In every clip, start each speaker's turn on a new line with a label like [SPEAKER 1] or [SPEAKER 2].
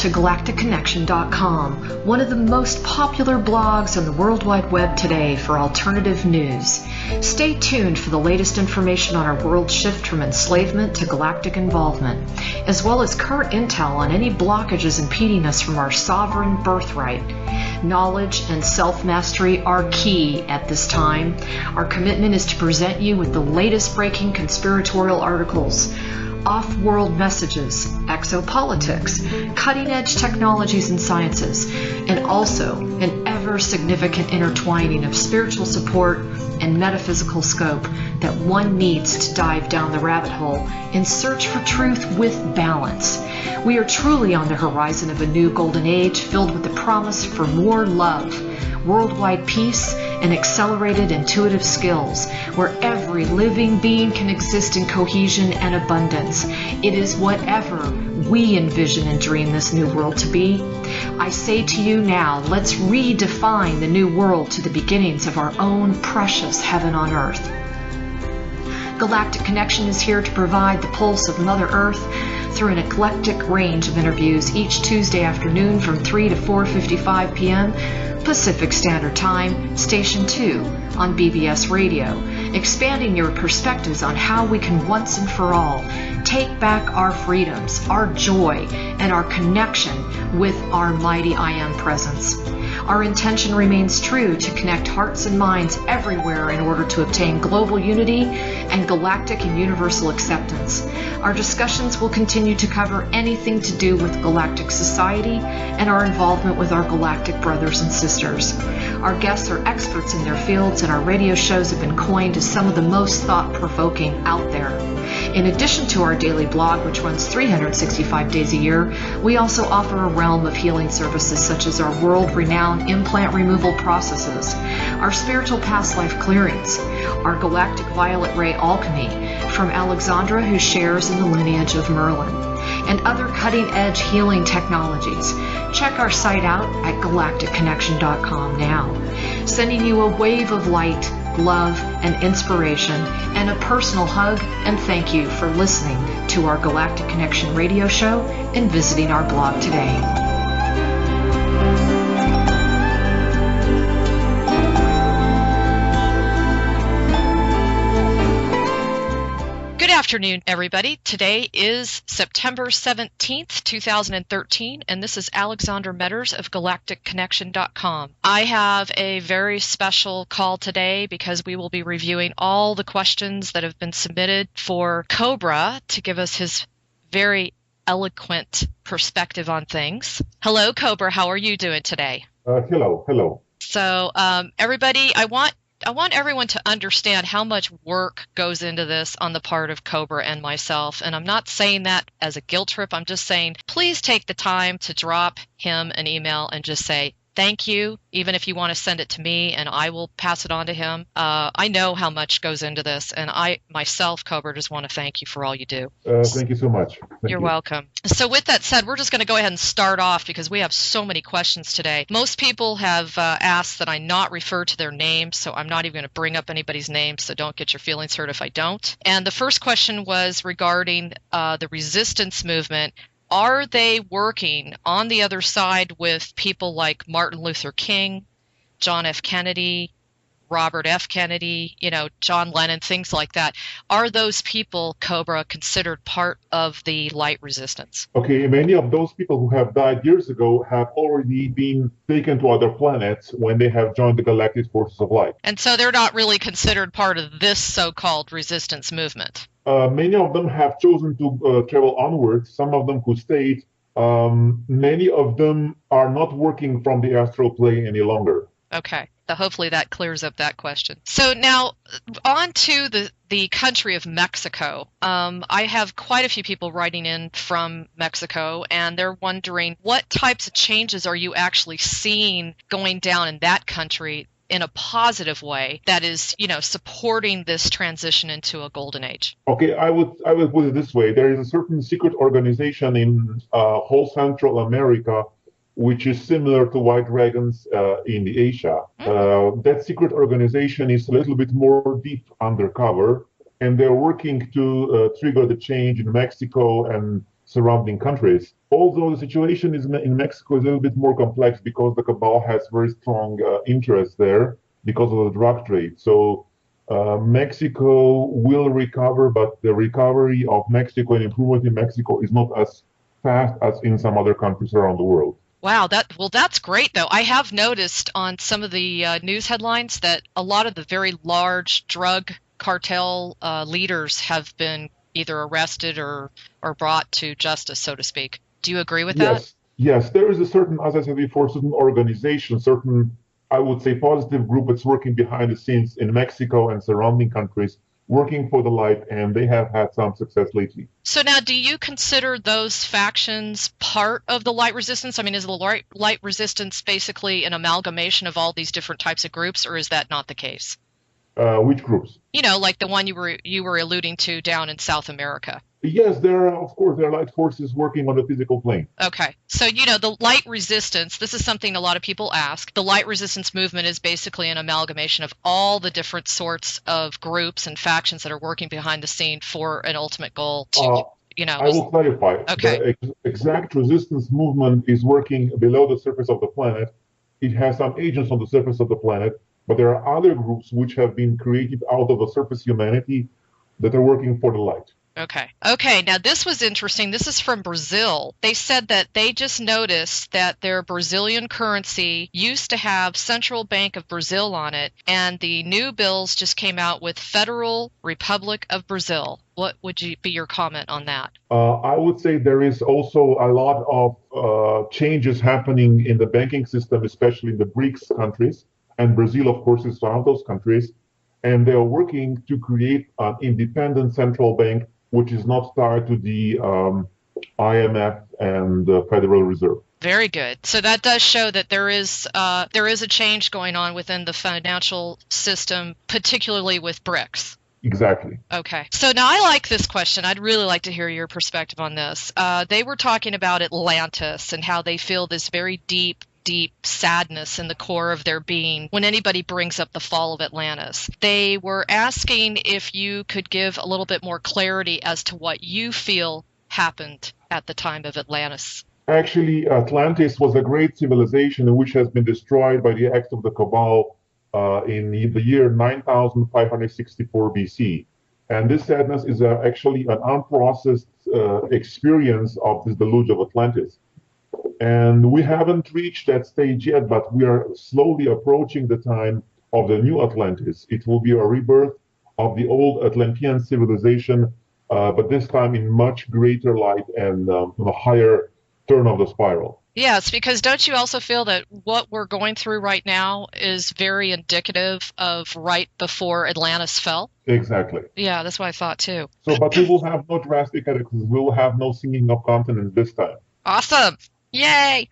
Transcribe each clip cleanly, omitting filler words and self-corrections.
[SPEAKER 1] to galacticconnection.com, one of the most popular blogs on the World Wide Web today for alternative news. Stay tuned for the latest information on our world shift from enslavement to galactic involvement, as well as current intel on any blockages impeding us from our sovereign birthright. Knowledge and self-mastery are key at this time. Our commitment is to present you with the latest breaking conspiratorial articles, off-world messages, exopolitics, cutting-edge technologies and sciences, and also an ever-significant intertwining of spiritual support and metaphysical scope that one needs to dive down the rabbit hole in search for truth with balance. We are truly on the horizon of a new golden age filled with the promise for more love, worldwide peace, and accelerated intuitive skills, where every living being can exist in cohesion and abundance. It is whatever we envision and dream this new world to be. I say to you now, let's redefine the new world to the beginnings of our own precious heaven on earth. Galactic Connection is here to provide the pulse of Mother Earth through an eclectic range of interviews each Tuesday afternoon from 3 to 4:55 p.m. Pacific Standard Time, Station 2 on BBS Radio, expanding your perspectives on how we can once and for all take back our freedoms, our joy, and our connection with our mighty I Am presence. Our intention remains true to connect hearts and minds everywhere in order to obtain global unity and galactic and universal acceptance. Our discussions will continue to cover anything to do with galactic society and our involvement with our galactic brothers and sisters. Our guests are experts in their fields, and our radio shows have been coined as some of the most thought-provoking out there. In addition to our daily blog, which runs 365 days a year, we also offer a realm of healing services such as our world-renowned implant removal processes, our spiritual past life clearings, our galactic violet ray alchemy from Alexandra, who shares in the lineage of Merlin, and other cutting-edge healing technologies. Check our site out at galacticconnection.com now, sending you a wave of light, love, and inspiration, and a personal hug and thank you for listening to our Galactic Connection radio show and visiting our blog today. Good afternoon, everybody. Today is September 17th, 2013, and this is Alexandra Meadors of GalacticConnection.com. I have a very special call today because we will be reviewing all the questions that have been submitted for Cobra to give us his very eloquent perspective on things. Hello, Cobra. How are you doing today?
[SPEAKER 2] Hello.
[SPEAKER 1] So, everybody, I want everyone to understand how much work goes into this on the part of Cobra and myself. And I'm not saying that as a guilt trip. I'm just saying, please take the time to drop him an email and just say, thank you, even if you want to send it to me, and I will pass it on to him. I know how much goes into this, and I, myself, Cobra, just want to thank you for all you do.
[SPEAKER 2] Thank you so much.
[SPEAKER 1] You're welcome. So with that said, we're just going to go ahead and start off because we have so many questions today. Most people have asked that I not refer to their names, so I'm not even going to bring up anybody's name, so don't get your feelings hurt if I don't. And the first question was regarding the resistance movement. Are they working on the other side with people like Martin Luther King, John F. Kennedy, Robert F. Kennedy, John Lennon, things like that? Are those people, Cobra, considered part of the light resistance?
[SPEAKER 2] Okay, many of those people who have died years ago have already been taken to other planets when they have joined the Galactic Forces of Light.
[SPEAKER 1] And so they're not really considered part of this so-called resistance movement?
[SPEAKER 2] Many of them have chosen to travel onwards. Some of them who stayed. Many of them are not working from the astral plane any longer.
[SPEAKER 1] Okay. So hopefully that clears up that question. So now on to the country of Mexico. I have quite a few people writing in from Mexico, and they're wondering what types of changes are you actually seeing going down in that country in a positive way that is, supporting this transition into a golden age?
[SPEAKER 2] Okay, I would put it this way. There is a certain secret organization in whole Central America which is similar to White Dragons in the Asia. That secret organization is a little bit more deep undercover, and they're working to trigger the change in Mexico and surrounding countries. Although the situation in Mexico is a little bit more complex because the cabal has very strong interests there because of the drug trade. So Mexico will recover, but the recovery of Mexico and improvement in Mexico is not as fast as in some other countries around the world.
[SPEAKER 3] Wow, that's great though. I have noticed on some of the news headlines that a lot of the very large drug cartel leaders have been either arrested or brought to justice, so to speak. Do you agree with that?
[SPEAKER 2] Yes, there is a certain, as I said before, certain organization, certain, I would say, positive group that's working behind the scenes in Mexico and surrounding countries, working for the light, and they have had some success lately.
[SPEAKER 3] So now, do you consider those factions part of the light resistance? I mean, is the light resistance basically an amalgamation of all these different types of groups, or is that not the case?
[SPEAKER 2] Which groups?
[SPEAKER 3] You know, like the one you were alluding to down in South America.
[SPEAKER 2] Yes, there are light forces working on the physical plane.
[SPEAKER 3] Okay. So, the light resistance, this is something a lot of people ask. The light resistance movement is basically an amalgamation of all the different sorts of groups and factions that are working behind the scene for an ultimate goal to,
[SPEAKER 2] I will clarify.
[SPEAKER 3] Okay.
[SPEAKER 2] The exact resistance movement is working below the surface of the planet. It has some agents on the surface of the planet, but there are other groups which have been created out of the surface humanity that are working for the light.
[SPEAKER 3] Okay. Now, this was interesting. This is from Brazil. They said that they just noticed that their Brazilian currency used to have Central Bank of Brazil on it, and the new bills just came out with Federal Republic of Brazil. What would be your comment on that?
[SPEAKER 2] I would say there is also a lot of changes happening in the banking system, especially in the BRICS countries, and Brazil, of course, is one of those countries, and they are working to create an independent central bank which is not tied to the IMF and the Federal Reserve.
[SPEAKER 3] Very good. So that does show that there is a change going on within the financial system, particularly with BRICS.
[SPEAKER 2] Exactly.
[SPEAKER 3] Okay. So now I like this question. I'd really like to hear your perspective on this. They were talking about Atlantis and how they feel this very deep sadness in the core of their being when anybody brings up the fall of Atlantis. They were asking if you could give a little bit more clarity as to what you feel happened at the time of Atlantis.
[SPEAKER 2] Actually, Atlantis was a great civilization which has been destroyed by the acts of the Cabal in the year 9564 BC. And this sadness is actually an unprocessed experience of this deluge of Atlantis. And we haven't reached that stage yet, but we are slowly approaching the time of the new Atlantis. It will be a rebirth of the old Atlantean civilization, but this time in much greater light and a higher turn of the spiral.
[SPEAKER 3] Yes, because don't you also feel that what we're going through right now is very indicative of right before Atlantis fell?
[SPEAKER 2] Exactly.
[SPEAKER 3] Yeah, that's what I thought too.
[SPEAKER 2] So, but we will have no drastic cataclysms. We will have no singing of continents this time.
[SPEAKER 3] Awesome. Yay!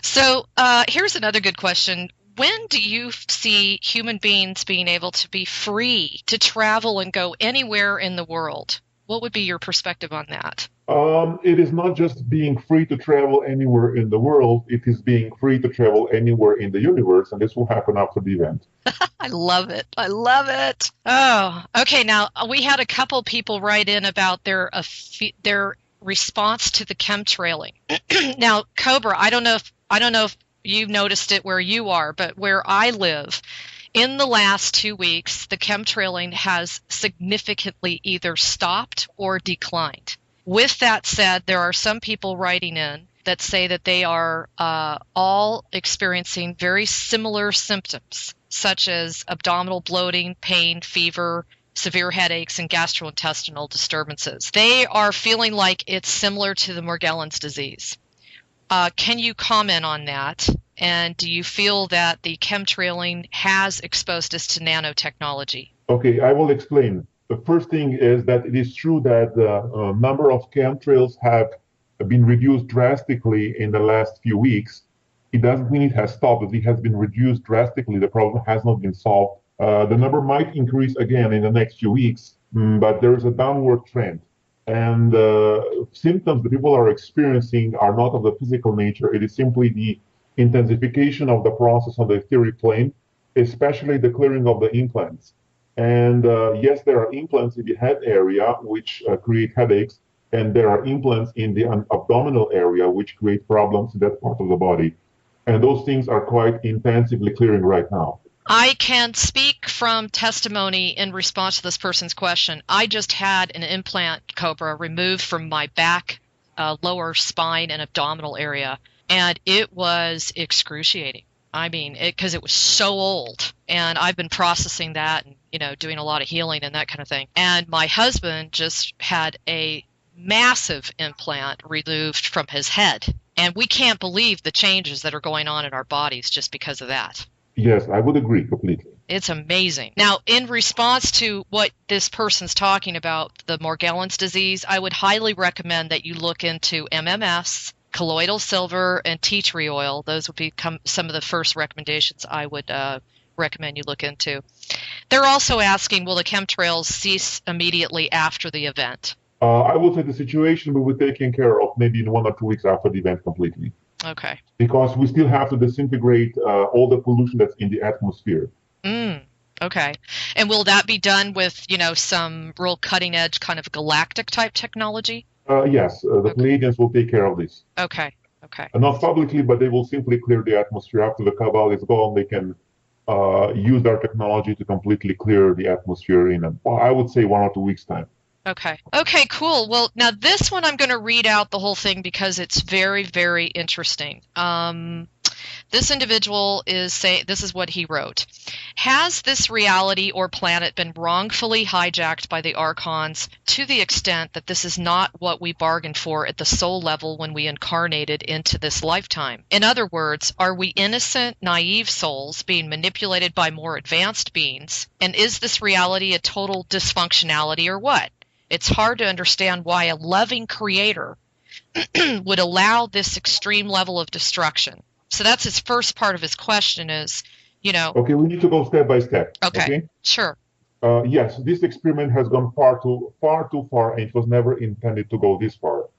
[SPEAKER 3] So here's another good question. When do you see human beings being able to be free to travel and go anywhere in the world? What would be your perspective on that?
[SPEAKER 2] It is not just being free to travel anywhere in the world. It is being free to travel anywhere in the universe, and this will happen after the event.
[SPEAKER 3] I love it. I love it. Oh, okay. Now, we had a couple people write in about their response to the chemtrailing. Now, Cobra, I don't know if you've noticed it where you are, but where I live, in the last 2 weeks, the chemtrailing has significantly either stopped or declined. With that said, there are some people writing in that say that they are all experiencing very similar symptoms, such as abdominal bloating, pain, fever, severe headaches, and gastrointestinal disturbances. They are feeling like it's similar to the Morgellons disease. Can you comment on that? And do you feel that the chemtrailing has exposed us to nanotechnology?
[SPEAKER 2] Okay, I will explain. The first thing is that it is true that the number of chemtrails have been reduced drastically in the last few weeks. It doesn't mean it has stopped, but it has been reduced drastically. The problem has not been solved. The number might increase again in the next few weeks, but there is a downward trend. And the symptoms that people are experiencing are not of the physical nature. It is simply the intensification of the process on the etheric plane, especially the clearing of the implants. And yes, there are implants in the head area which create headaches, and there are implants in the abdominal area which create problems in that part of the body. And those things are quite intensively clearing right now.
[SPEAKER 3] I can speak from testimony in response to this person's question. I just had an implant, Cobra, removed from my back, lower spine, and abdominal area, and it was excruciating. I mean, because it was so old, and I've been processing that and, doing a lot of healing and that kind of thing. And my husband just had a massive implant removed from his head, and we can't believe the changes that are going on in our bodies just because of that.
[SPEAKER 2] Yes, I would agree completely.
[SPEAKER 3] It's amazing. Now, in response to what this person's talking about, the Morgellons disease, I would highly recommend that you look into MMS, colloidal silver, and tea tree oil. Those would become some of the first recommendations I would recommend you look into. They're also asking, will the chemtrails cease immediately after the event?
[SPEAKER 2] I would say the situation will be taken care of maybe in 1 or 2 weeks after the event completely.
[SPEAKER 3] Okay.
[SPEAKER 2] Because we still have to disintegrate all the pollution that's in the atmosphere.
[SPEAKER 3] Okay. And will that be done with, some real cutting-edge kind of galactic type technology?
[SPEAKER 2] Yes, the Pleiadians will take care of this.
[SPEAKER 3] Okay.
[SPEAKER 2] Not publicly, but they will simply clear the atmosphere. After the cabal is gone, they can use their technology to completely clear the atmosphere in, I would say, 1 or 2 weeks' time.
[SPEAKER 3] Okay, cool. Well, now this one I'm going to read out the whole thing because it's very, very interesting. This individual is saying, this is what he wrote. Has this reality or planet been wrongfully hijacked by the Archons to the extent that this is not what we bargained for at the soul level when we incarnated into this lifetime? In other words, are we innocent, naive souls being manipulated by more advanced beings? And is this reality a total dysfunctionality or what? It's hard to understand why a loving creator would allow this extreme level of destruction. So that's his first part of his question is,
[SPEAKER 2] Okay, we need to go step by step.
[SPEAKER 3] Okay? Sure.
[SPEAKER 2] Yes, this experiment has gone far too far, and it was never intended to go this far.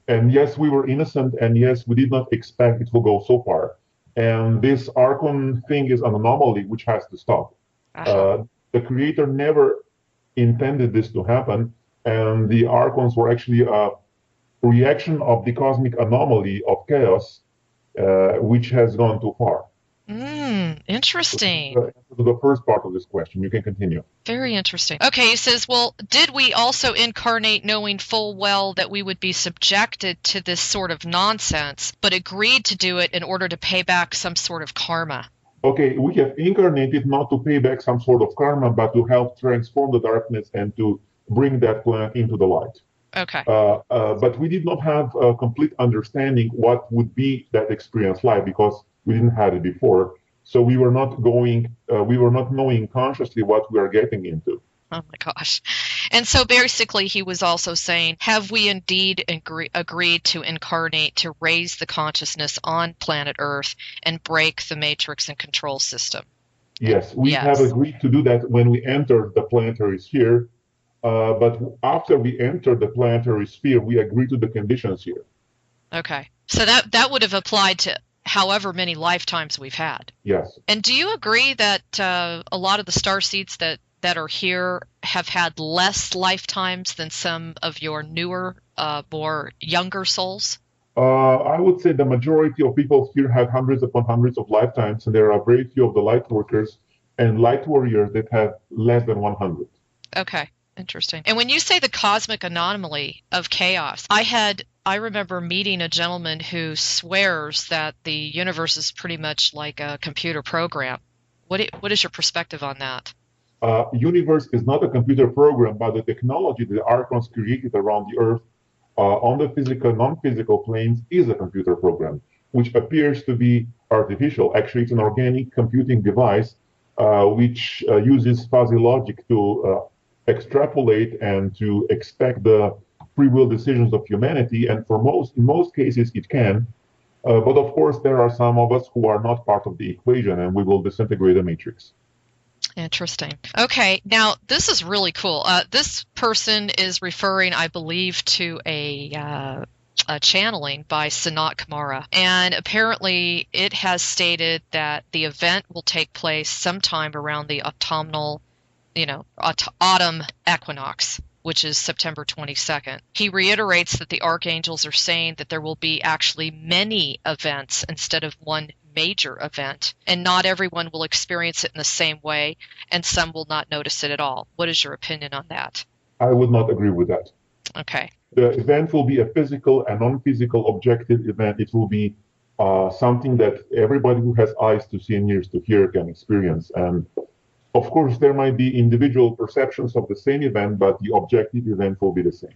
[SPEAKER 2] And yes, we were innocent, and yes, we did not expect it will go so far. And this Archon thing is an anomaly which has to stop. The creator never intended this to happen, and the Archons were actually a reaction of the cosmic anomaly of chaos, which has gone too far.
[SPEAKER 3] Interesting.
[SPEAKER 2] To the first part of this question, you can continue.
[SPEAKER 3] Very interesting. Okay, he says, well, did we also incarnate knowing full well that we would be subjected to this sort of nonsense, but agreed to do it in order to pay back some sort of karma?
[SPEAKER 2] Okay, we have incarnated not to pay back some sort of karma, but to help transform the darkness and to bring that planet into the light.
[SPEAKER 3] Okay.
[SPEAKER 2] But we did not have a complete understanding what would be that experience like because we didn't have it before. So we were not knowing consciously what we are getting into.
[SPEAKER 3] Oh my gosh. And so basically he was also saying, have we indeed agreed to incarnate to raise the consciousness on planet Earth and break the matrix and control system?
[SPEAKER 2] Yes, we have agreed to do that when we entered the planetary sphere. But after we entered the planetary sphere, we agreed to the conditions here.
[SPEAKER 3] Okay. So that would have applied to however many lifetimes we've had.
[SPEAKER 2] Yes.
[SPEAKER 3] And do you agree that a lot of the starseeds that are here have had less lifetimes than some of your newer, more younger souls?
[SPEAKER 2] I would say the majority of people here have hundreds upon hundreds of lifetimes, and there are very few of the light workers and light warriors that have less than 100.
[SPEAKER 3] Okay. Interesting. And when you say the cosmic anomaly of chaos, I remember meeting a gentleman who swears that the universe is pretty much like a computer program. What is your perspective on that?
[SPEAKER 2] Universe is not a computer program, but the technology that the Archons created around the Earth on the physical, non-physical planes is a computer program, which appears to be artificial. Actually, it's an organic computing device which uses fuzzy logic to extrapolate and to expect the free will decisions of humanity, and in most cases it can. But of course, there are some of us who are not part of the equation, and we will disintegrate the matrix.
[SPEAKER 3] Interesting. Okay, now this is really cool. This person is referring, I believe, to a channeling by Sanat Kumara, and apparently it has stated that the event will take place sometime around the autumn equinox, which is September 22nd. He reiterates that the archangels are saying that there will be actually many events instead of one major event, and not everyone will experience it in the same way, and some will not notice it at all. What is your opinion on that?
[SPEAKER 2] I would not agree with that.
[SPEAKER 3] Okay.
[SPEAKER 2] The event will be a physical and non-physical objective event. It will be something that everybody who has eyes to see and ears to hear can experience. And of course, there might be individual perceptions of the same event, but the objective event will be the same.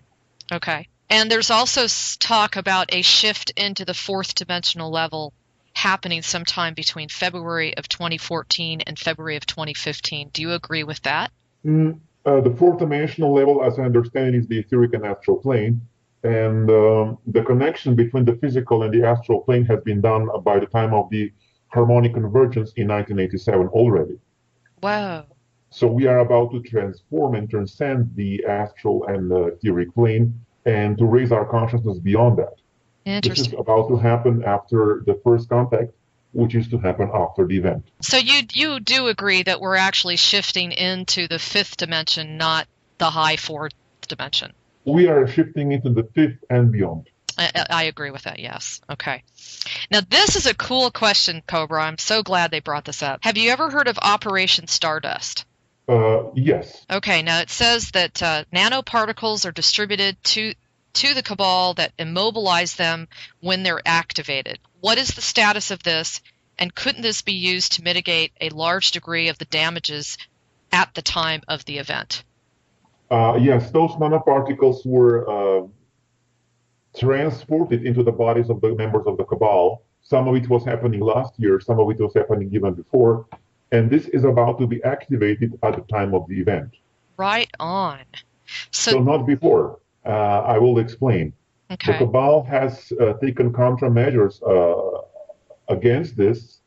[SPEAKER 3] Okay. And there's also talk about a shift into the fourth dimensional level happening sometime between February of 2014 and February of 2015. Do you agree with that?
[SPEAKER 2] The fourth dimensional level, as I understand it, is the etheric and astral plane. And the connection between the physical and the astral plane has been done by the time of the harmonic convergence in 1987 already.
[SPEAKER 3] Whoa.
[SPEAKER 2] So we are about to transform and transcend the astral and the etheric plane and to raise our consciousness beyond that. This is about to happen after the first contact, which is to happen after the event.
[SPEAKER 3] So you do agree that we're actually shifting into the fifth dimension, not the high fourth dimension?
[SPEAKER 2] We are shifting into the fifth and beyond.
[SPEAKER 3] I agree with that, yes. Okay. Now, this is a cool question, Cobra. I'm so glad they brought this up. Have you ever heard of Operation Stardust?
[SPEAKER 2] Yes.
[SPEAKER 3] Okay, now it says that nanoparticles are distributed to the Cabal that immobilize them when they're activated. What is the status of this, and couldn't this be used to mitigate a large degree of the damages at the time of the event?
[SPEAKER 2] Yes, those nanoparticles were transported into the bodies of the members of the Cabal. Some of it was happening last year, some of it was happening even before, and this is about to be activated at the time of the event.
[SPEAKER 3] Right on.
[SPEAKER 2] So not before. I will explain.
[SPEAKER 3] Okay.
[SPEAKER 2] The Cabal has taken countermeasures against this.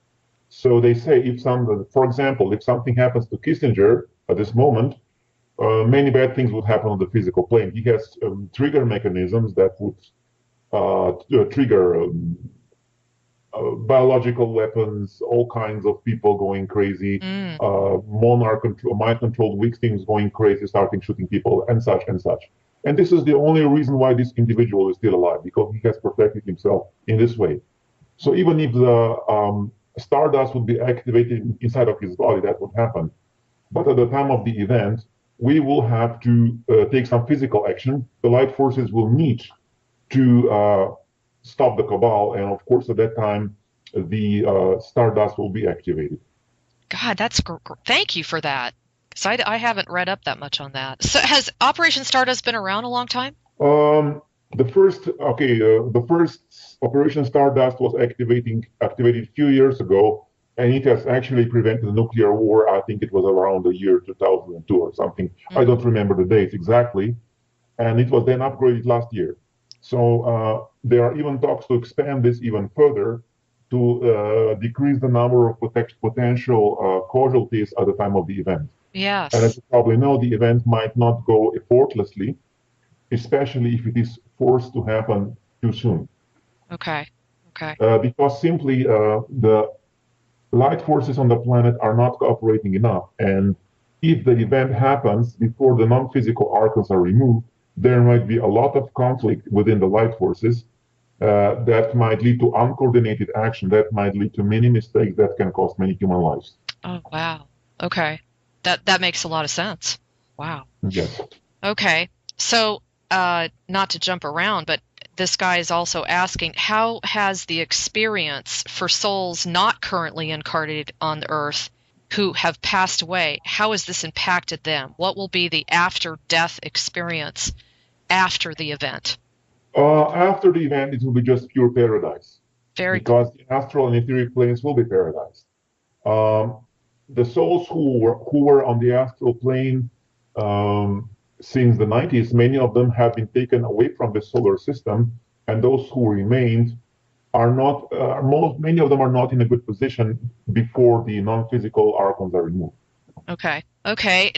[SPEAKER 2] So they say, for example, if something happens to Kissinger at this moment, many bad things would happen on the physical plane. He has trigger mechanisms that would trigger biological weapons, all kinds of people going crazy, mind-controlled weak things going crazy, starting shooting people, and such and such. And this is the only reason why this individual is still alive, because he has protected himself in this way. So even if the stardust would be activated inside of his body, that would happen. But at the time of the event, we will have to take some physical action. The light forces will need to stop the Cabal, and of course, at that time, the stardust will be activated.
[SPEAKER 3] God, that's thank you for that. Because I haven't read up that much on that. So has Operation Stardust been around a long time?
[SPEAKER 2] The first Operation Stardust was activated a few years ago, and it has actually prevented the nuclear war. I think it was around the year 2002 or something. I don't remember the dates exactly. And it was then upgraded last year. So there are even talks to expand this even further to decrease the number of potential casualties at the time of the event.
[SPEAKER 3] Yes.
[SPEAKER 2] And as you probably know, the event might not go effortlessly, especially if it is forced to happen too soon.
[SPEAKER 3] Okay.
[SPEAKER 2] Because simply the light forces on the planet are not cooperating enough. And if the event happens before the non-physical archons are removed, there might be a lot of conflict within the light forces that might lead to uncoordinated action, that might lead to many mistakes that can cost many human lives.
[SPEAKER 3] Oh, wow. Okay. That makes a lot of sense. Wow.
[SPEAKER 2] Yes.
[SPEAKER 3] Okay. So, not to jump around, but this guy is also asking, how has the experience for souls not currently incarnated on the Earth who have passed away, how has this impacted them? What will be the after-death experience after the event?
[SPEAKER 2] After the event, it will be just pure paradise. Because the astral and etheric planes will be paradise. The souls who were on the astral plane since the 90s, many of them have been taken away from the solar system, and those who remained are not. Many of them are not in a good position before the non-physical archons are removed.
[SPEAKER 3] Okay.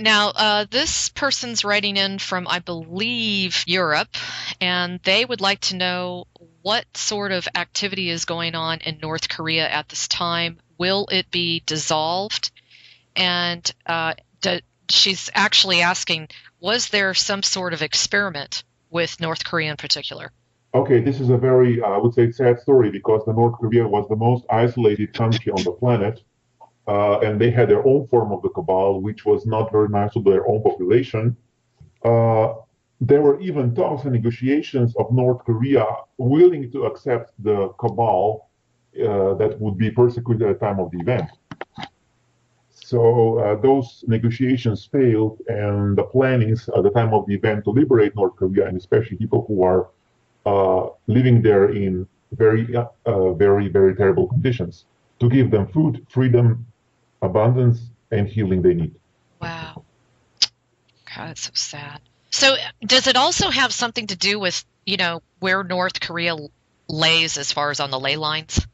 [SPEAKER 3] Now, this person's writing in from, I believe, Europe, and they would like to know what sort of activity is going on in North Korea at this time. Will it be dissolved? And she's actually asking, was there some sort of experiment with North Korea in particular?
[SPEAKER 2] Okay, this is a very, I would say, sad story because the North Korea was the most isolated country on the planet, and they had their own form of the cabal, which was not very nice to their own population. Uh, there were even talks and negotiations of North Korea willing to accept the cabal that would be persecuted at the time of the event. So those negotiations failed, and the plannings at the time of the event to liberate North Korea, and especially people who are living there in very, very terrible conditions, to give them food, freedom, abundance, and healing they need.
[SPEAKER 3] Wow. God, that's so sad. So does it also have something to do with, where North Korea lays as far as on the ley lines?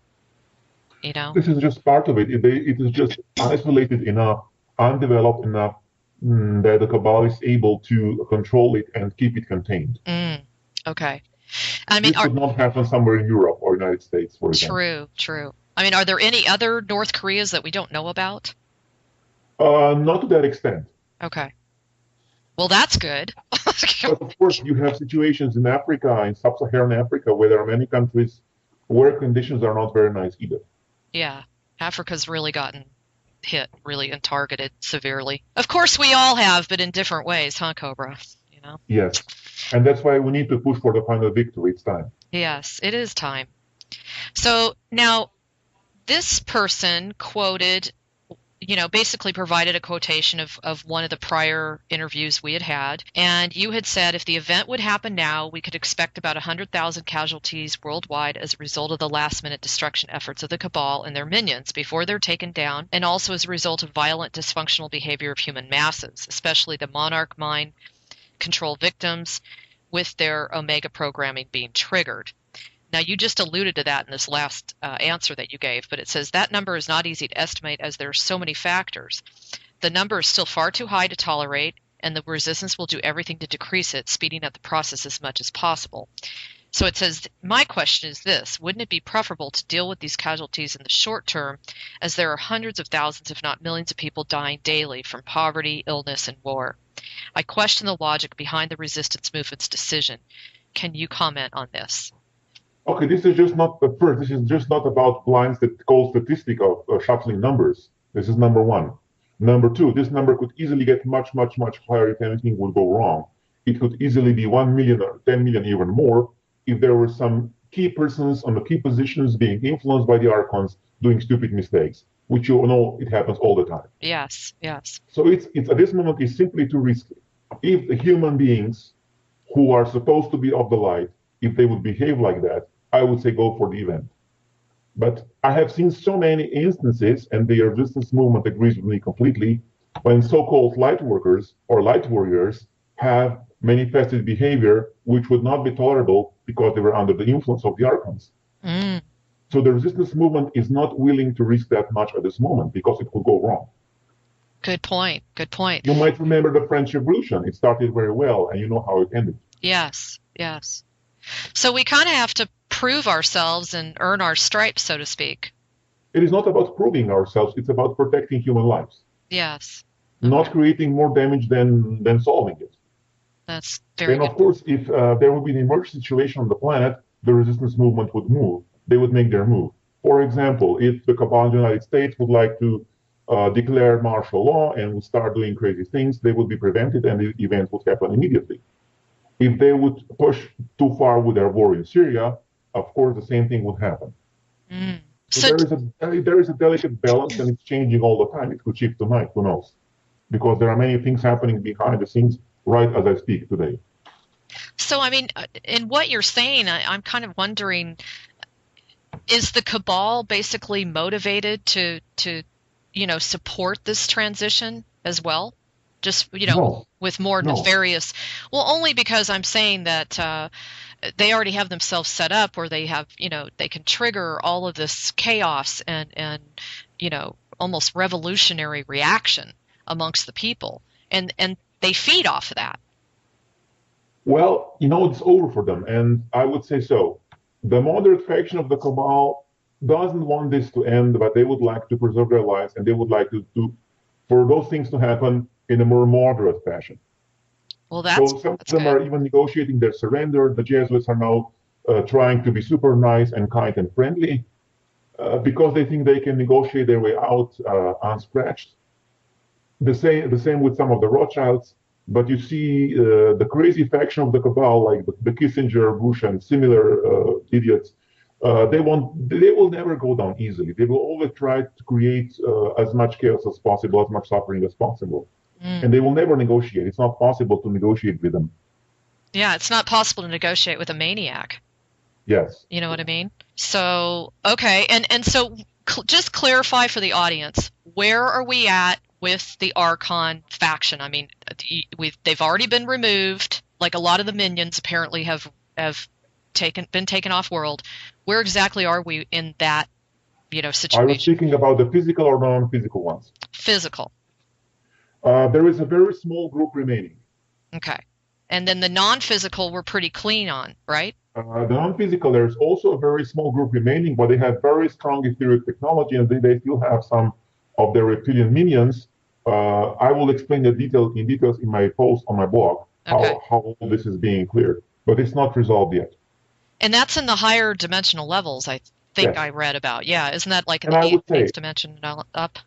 [SPEAKER 2] This is just part of it. It is just isolated enough, undeveloped enough that the cabal is able to control it and keep it contained.
[SPEAKER 3] Okay.
[SPEAKER 2] This would not happen somewhere in Europe or United States, for example.
[SPEAKER 3] True. I mean, are there any other North Koreas that we don't know about?
[SPEAKER 2] Not to that extent.
[SPEAKER 3] Okay. Well, that's good.
[SPEAKER 2] But of course, you have situations in Africa, in sub-Saharan Africa, where there are many countries where conditions are not very nice either.
[SPEAKER 3] Yeah, Africa's really gotten hit, really, and targeted severely. Of course, we all have, but in different ways, huh, Cobra?
[SPEAKER 2] Yes, and that's why we need to push for the final victory. It's time.
[SPEAKER 3] Yes, it is time. So now, this person quoted, basically provided a quotation of one of the prior interviews we had. And you had said if the event would happen now, we could expect about 100,000 casualties worldwide as a result of the last-minute destruction efforts of the cabal and their minions before they're taken down, and also as a result of violent, dysfunctional behavior of human masses, especially the monarch mind control victims with their Omega programming being triggered. Now, you just alluded to that in this last answer that you gave, but it says that number is not easy to estimate as there are so many factors. The number is still far too high to tolerate, and the resistance will do everything to decrease it, speeding up the process as much as possible. So it says, my question is this: wouldn't it be preferable to deal with these casualties in the short term, as there are hundreds of thousands, if not millions of people dying daily from poverty, illness, and war? I question the logic behind the resistance movement's decision. Can you comment on this?
[SPEAKER 2] Okay, this is just not the first. This is just not about blind cold statistic of shuffling numbers. This is number one. Number two, this number could easily get much higher if anything would go wrong. It could easily be 1 million or 10 million, even more, if there were some key persons on the key positions being influenced by the Archons doing stupid mistakes, which it happens all the time.
[SPEAKER 3] Yes.
[SPEAKER 2] So it's at this moment it's simply too risky. If the human beings who are supposed to be of the light, if they would behave like that, I would say go for the event. But I have seen so many instances, and the resistance movement agrees with me completely, when so-called light workers or light warriors have manifested behavior which would not be tolerable because they were under the influence of the Archons. So the resistance movement is not willing to risk that much at this moment because it could go wrong.
[SPEAKER 3] Good point.
[SPEAKER 2] You might remember the French Revolution. It started very well, and you know how it ended.
[SPEAKER 3] Yes. So we kind of have to prove ourselves and earn our stripes, so to speak.
[SPEAKER 2] It is not about proving ourselves. It's about protecting human lives.
[SPEAKER 3] Yes.
[SPEAKER 2] Not creating more damage than solving it.
[SPEAKER 3] That's very good.
[SPEAKER 2] And of course, if there would be an emergency situation on the planet, the resistance movement would move. They would make their move. For example, if the cabal in the United States would like to declare martial law and would start doing crazy things, they would be prevented and the event would happen immediately. If they would push too far with their war in Syria, of course, the same thing would happen. So there is a delicate balance, and it's changing all the time. It could shift tonight, who knows? Because there are many things happening behind the scenes right as I speak today.
[SPEAKER 3] So, I mean, in what you're saying, I'm kind of wondering, is the cabal basically motivated to support this transition as well? Just,
[SPEAKER 2] No.
[SPEAKER 3] with more nefarious... Well, only because I'm saying that they already have themselves set up where they have, they can trigger all of this chaos and almost revolutionary reaction amongst the people. And they feed off of that.
[SPEAKER 2] Well, it's over for them, and I would say so. The moderate faction of the cabal doesn't want this to end, but they would like to preserve their lives, and they would like for those things to happen in a more moderate fashion.
[SPEAKER 3] Well,
[SPEAKER 2] So some of them
[SPEAKER 3] good.
[SPEAKER 2] are even negotiating their surrender. The Jesuits are now trying to be super nice and kind and friendly because they think they can negotiate their way out unscratched. The same with some of the Rothschilds. But you see the crazy faction of the cabal, like the Kissinger, Bush, and similar idiots. They will never go down easily. They will always try to create as much chaos as possible, as much suffering as possible. And they will never negotiate. It's not possible to negotiate with them.
[SPEAKER 3] Yeah, it's not possible to negotiate with a maniac.
[SPEAKER 2] Yes.
[SPEAKER 3] You know what I mean? So, okay. And so just clarify for the audience, where are we at with the Archon faction? I mean, they've already been removed. Like a lot of the minions apparently have been taken off world. Where exactly are we in that, situation?
[SPEAKER 2] I was speaking about the physical or non-physical ones.
[SPEAKER 3] Physical.
[SPEAKER 2] There is a very small group remaining.
[SPEAKER 3] Okay. And then the non-physical we're pretty clean on, right?
[SPEAKER 2] The non-physical, there's also a very small group remaining, but they have very strong etheric technology, and they still have some of their reptilian minions. I will explain in details in my post on my blog,
[SPEAKER 3] Okay.
[SPEAKER 2] how all this is being cleared, but it's not resolved yet.
[SPEAKER 3] And that's in the higher dimensional levels, I think.
[SPEAKER 2] Yes.
[SPEAKER 3] I read about. Yeah, isn't that like in
[SPEAKER 2] And
[SPEAKER 3] the
[SPEAKER 2] I would say,
[SPEAKER 3] 8th dimension and up?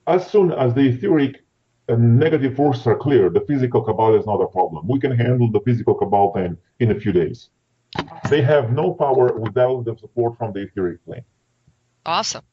[SPEAKER 2] As soon as the etheric and negative forces are clear, the physical cabal is not a problem. We can handle the physical cabal then in a few days. They have no power without the support from the etheric plane.
[SPEAKER 3] Awesome.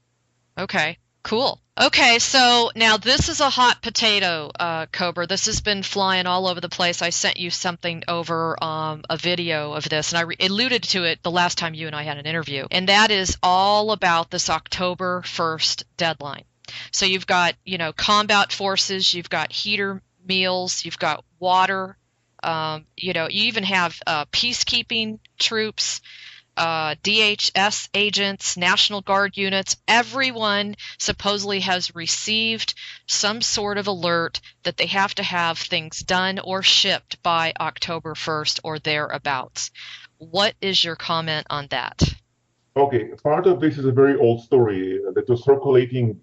[SPEAKER 3] Okay, cool. Okay, so now this is a hot potato, Cobra. This has been flying all over the place. I sent you something over, a video of this, and I alluded to it the last time you and I had an interview. And that is all about this October 1st deadline. So you've got, combat forces, you've got heater meals, you've got water, you even have peacekeeping troops, DHS agents, National Guard units. Everyone supposedly has received some sort of alert that they have to have things done or shipped by October 1st or thereabouts. What is your comment on that?
[SPEAKER 2] Okay, part of this is a very old story that was circulating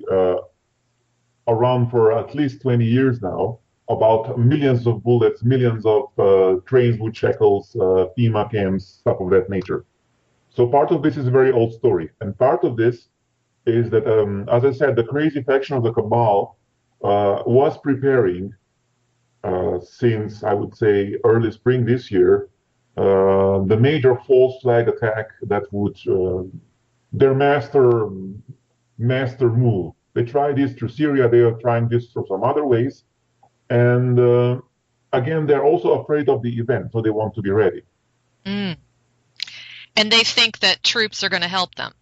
[SPEAKER 2] around for at least 20 years now, about millions of bullets, millions of trains with shackles, FEMA camps, stuff of that nature. So part of this is a very old story. And part of this is that, as I said, the crazy faction of the Cabal was preparing since, I would say, early spring this year, the major false flag attack that would, their master move. They tried this through Syria, they are trying this through some other ways. And again, they're also afraid of the event, so they want to be ready.
[SPEAKER 3] Mm. And they think that troops are going to help them.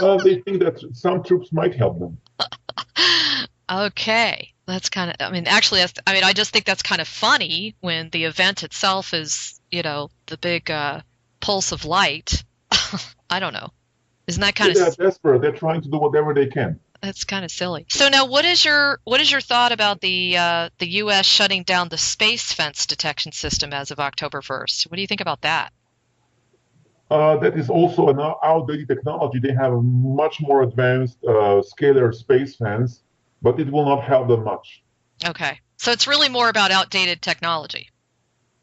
[SPEAKER 2] They think that some troops might help them.
[SPEAKER 3] Okay. That's kind of, actually, I just think that's kind of funny when the event itself is, the big pulse of light. I don't know. Isn't that kind of...
[SPEAKER 2] They're desperate. They're trying to do whatever they can.
[SPEAKER 3] That's kind of silly. So now, what is your thought about the U.S. shutting down the space fence detection system as of October 1st? What do you think about that?
[SPEAKER 2] That is also an outdated technology. They have a much more advanced scalar space fence, but it will not help them much.
[SPEAKER 3] Okay. So it's really more about outdated technology.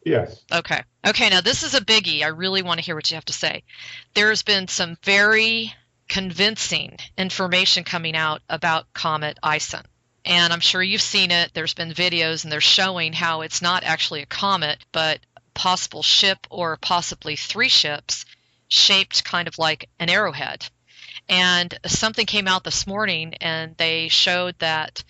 [SPEAKER 2] Yes.
[SPEAKER 3] Okay. Okay, now this is a biggie. I really want to hear what you have to say. There's been some very convincing information coming out about Comet Ison. And I'm sure you've seen it. There's been videos, and they're showing how it's not actually a comet, but a possible ship or possibly 3 ships shaped kind of like an arrowhead. And something came out this morning, and they showed that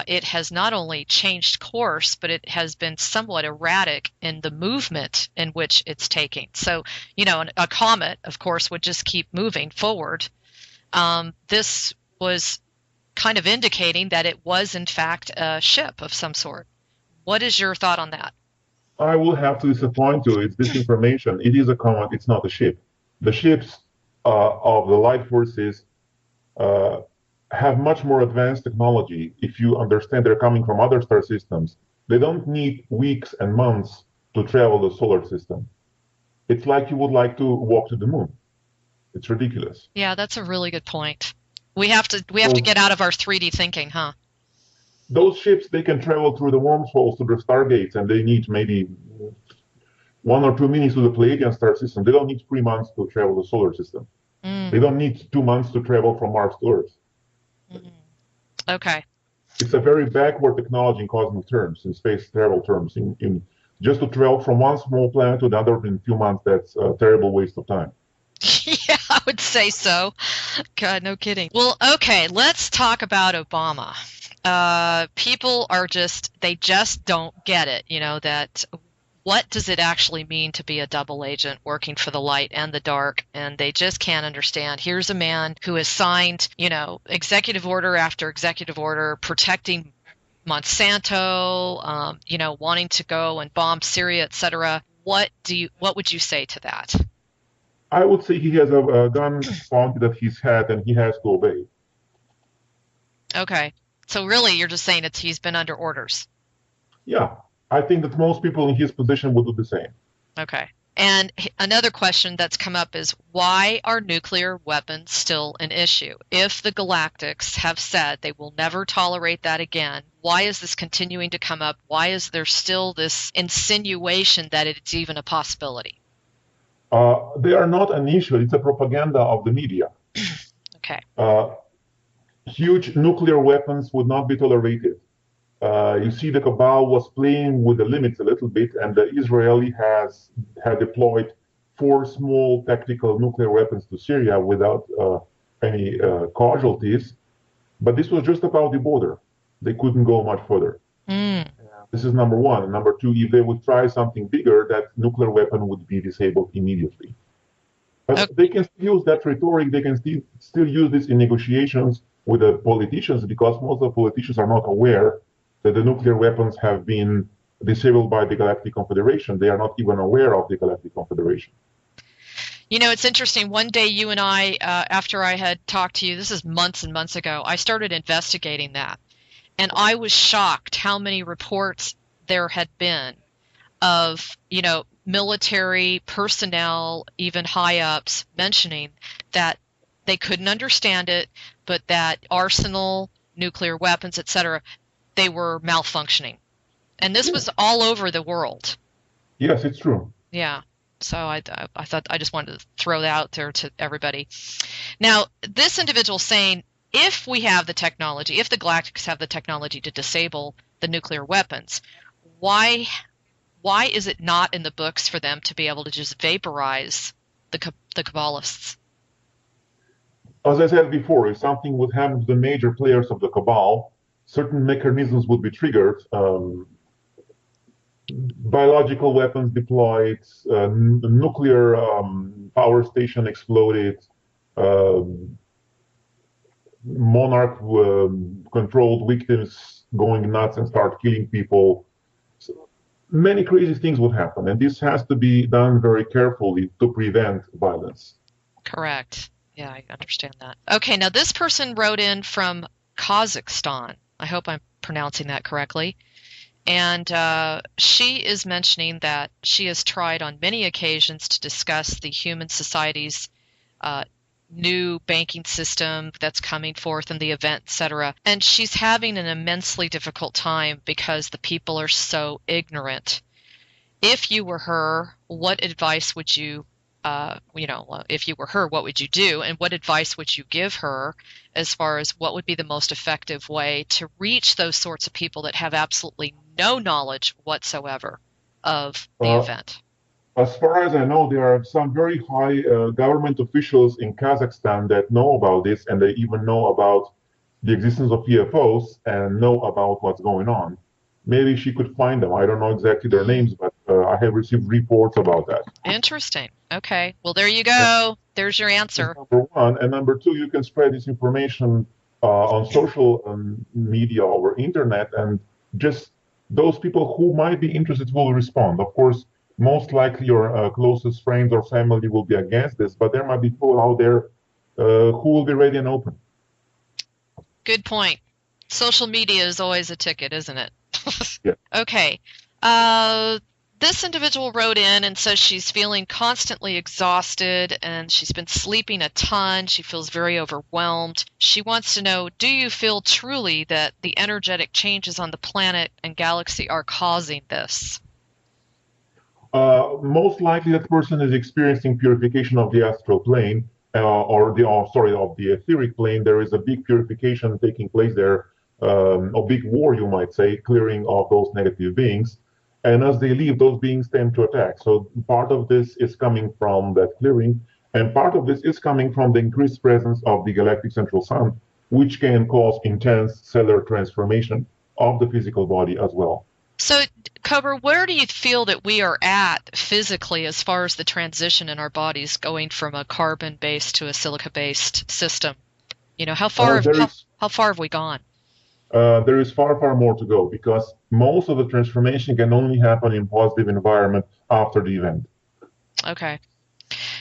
[SPEAKER 3] it has not only changed course, but it has been somewhat erratic in the movement in which it's taking. So, a comet, of course, would just keep moving forward. This was kind of indicating that it was, in fact, a ship of some sort. What is your thought on that?
[SPEAKER 2] I will have to disappoint you. It's disinformation. It is a comet. It's not a ship. The ships of the light forces have much more advanced technology. If you understand they're coming from other star systems, they don't need weeks and months to travel the solar system. It's like you would like to walk to the moon. It's ridiculous.
[SPEAKER 3] Yeah, that's a really good point. We have to get out of our 3D thinking, huh?
[SPEAKER 2] those ships, they can travel through the wormholes to the stargates, and they need maybe 1 or 2 minutes to the Pleiadian star system. They don't need 3 months to travel the solar system. They don't need 2 months to travel from Mars to Earth.
[SPEAKER 3] Okay.
[SPEAKER 2] It's a very backward technology in cosmic terms, in space travel terms. In just to travel from one small planet to another in a few months, that's a terrible waste of time.
[SPEAKER 3] Yeah, I would say so. God, no kidding. Well, okay, let's talk about Obama. People are they just don't get it, that what does it actually mean to be a double agent working for the light and the dark? And they just can't understand. Here's a man who has signed, executive order after executive order protecting Monsanto, wanting to go and bomb Syria, etc. What would you say to that?
[SPEAKER 2] I would say he has a gun pointed at his head and he has to obey.
[SPEAKER 3] Okay. So really, you're just saying he's been under orders.
[SPEAKER 2] Yeah. I think that most people in his position would do the same.
[SPEAKER 3] Okay. And another question that's come up is, why are nuclear weapons still an issue? If the Galactics have said they will never tolerate that again, why is this continuing to come up? Why is there still this insinuation that it's even a possibility?
[SPEAKER 2] They are not an issue. It's a propaganda of the media.
[SPEAKER 3] Okay.
[SPEAKER 2] Huge nuclear weapons would not be tolerated. You see, the Cabal was playing with the limits a little bit, and the Israeli had deployed 4 small tactical nuclear weapons to Syria without any casualties. But this was just about the border. They couldn't go much further. This is number one. And number two, if they would try something bigger, that nuclear weapon would be disabled immediately. But they can still use that rhetoric. They can still use this in negotiations with the politicians, because most of the politicians are not aware that the nuclear weapons have been disabled by the Galactic Confederation. They are not even aware of the Galactic Confederation.
[SPEAKER 3] It's interesting. One day you and I, after I had talked to you, this is months and months ago, I started investigating that. And I was shocked how many reports there had been of, military personnel, even high-ups, mentioning that they couldn't understand it, but that arsenal, nuclear weapons, etc., they were malfunctioning. And this was all over the world.
[SPEAKER 2] Yes, it's true.
[SPEAKER 3] Yeah. So I thought I just wanted to throw that out there to everybody. Now, this individual saying, if we have the technology, if the Galactics have the technology to disable the nuclear weapons, why is it not in the books for them to be able to just vaporize the Cabalists?
[SPEAKER 2] As I said before, if something would happen to the major players of the Cabal, certain mechanisms would be triggered. Biological weapons deployed, nuclear power station exploded, monarch-controlled victims going nuts and start killing people. So many crazy things would happen, and this has to be done very carefully to prevent violence.
[SPEAKER 3] Correct. Yeah, I understand that. Okay, now this person wrote in from Kazakhstan. I hope I'm pronouncing that correctly. And she is mentioning that she has tried on many occasions to discuss the human society's new banking system that's coming forth in the event, etc. And she's having an immensely difficult time because the people are so ignorant. If you were her, what advice would you, if you were her, what would you do? And what advice would you give her as far as what would be the most effective way to reach those sorts of people that have absolutely no knowledge whatsoever of the event?
[SPEAKER 2] As far as I know, there are some very high government officials in Kazakhstan that know about this, and they even know about the existence of UFOs and know about what's going on. Maybe she could find them. I don't know exactly their names, but I have received reports about that.
[SPEAKER 3] Interesting. Okay. Well, there you go. There's your answer.
[SPEAKER 2] That's number one. And number two, you can spread this information on social media or internet, and just those people who might be interested will respond. Of course, most likely your closest friends or family will be against this, but there might be people out there who will be ready and open.
[SPEAKER 3] Good point. Social media is always a ticket, isn't it?
[SPEAKER 2] Yeah.
[SPEAKER 3] Okay. this individual wrote in and says she's feeling constantly exhausted and she's been sleeping a ton. She feels very overwhelmed. She wants to know, do you feel truly that the energetic changes on the planet and galaxy are causing this?
[SPEAKER 2] Most likely that person is experiencing purification of the astral plane of the etheric plane. There is a big purification taking place there, a big war, you might say, clearing of those negative beings. And as they leave, those beings tend to attack. So part of this is coming from that clearing, and part of this is coming from the increased presence of the galactic central sun, which can cause intense cellular transformation of the physical body as well.
[SPEAKER 3] So, Cobra, where do you feel that we are at physically as far as the transition in our bodies going from a carbon-based to a silica-based system? You know, how far have we gone?
[SPEAKER 2] There is far, far more to go, because most of the transformation can only happen in positive environment after the event.
[SPEAKER 3] Okay.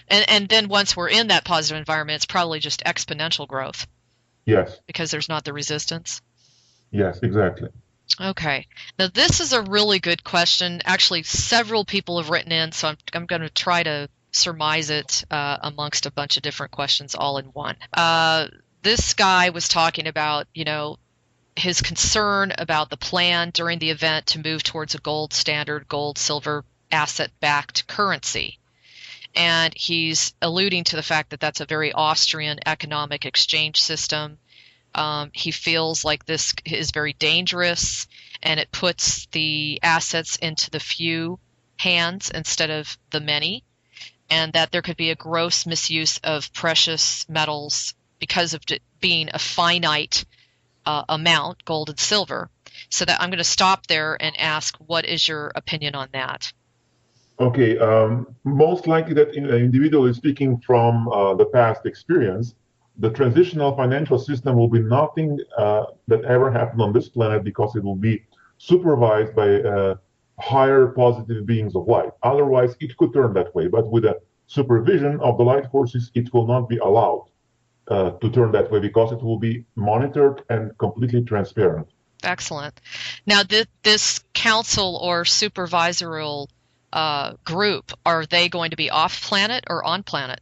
[SPEAKER 3] And then once we're in that positive environment, it's probably just exponential growth.
[SPEAKER 2] Yes.
[SPEAKER 3] Because there's not the resistance?
[SPEAKER 2] Yes, exactly.
[SPEAKER 3] Okay. Now, this is a really good question. Actually, several people have written in, so I'm going to try to surmise it amongst a bunch of different questions all in one. This guy was talking about, you know, his concern about the plan during the event to move towards a gold standard, gold, silver, asset-backed currency. And he's alluding to the fact that that's a very Austrian economic exchange system. He feels like this is very dangerous, and it puts the assets into the few hands instead of the many, and that there could be a gross misuse of precious metals because of it being a finite amount, gold and silver. So that I'm going to stop there and ask, what is your opinion on that?
[SPEAKER 2] Okay, most likely that an individual is speaking from the past experience. The transitional financial system will be nothing that ever happened on this planet, because it will be supervised by higher positive beings of light. Otherwise, it could turn that way. But with the supervision of the light forces, it will not be allowed to turn that way, because it will be monitored and completely transparent.
[SPEAKER 3] Excellent. Now, this council or supervisorial group, are they going to be off planet or on planet?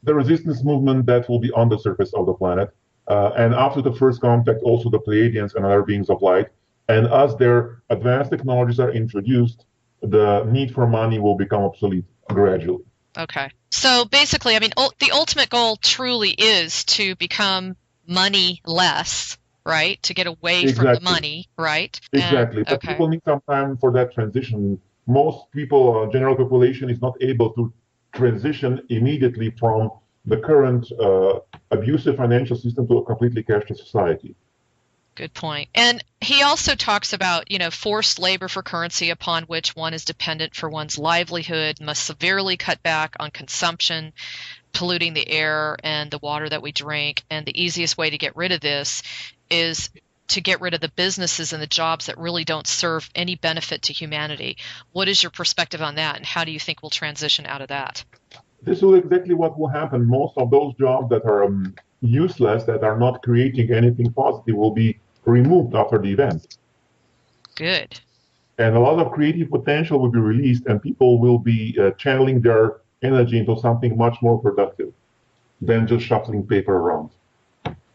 [SPEAKER 2] The resistance movement that will be on the surface of the planet, and after the first contact, also the Pleiadians and other beings of light. And as their advanced technologies are introduced, the need for money will become obsolete gradually.
[SPEAKER 3] Okay. So basically, I mean, the ultimate goal truly is to become money-less, right? To get away from the money, right?
[SPEAKER 2] Exactly. But people need some time for that transition. Most people, general population, is not able to transition immediately from the current abusive financial system to a completely cashless society.
[SPEAKER 3] Good point. And he also talks about, you know, forced labor for currency upon which one is dependent for one's livelihood, must severely cut back on consumption, polluting the air and the water that we drink. And the easiest way to get rid of this is to get rid of the businesses and the jobs that really don't serve any benefit to humanity. What is your perspective on that, and how do you think we'll transition out of that?
[SPEAKER 2] This is exactly what will happen. Most of those jobs that are useless, that are not creating anything positive, will be removed after the event.
[SPEAKER 3] Good.
[SPEAKER 2] And a lot of creative potential will be released, and people will be channeling their energy into something much more productive than just shuffling paper around.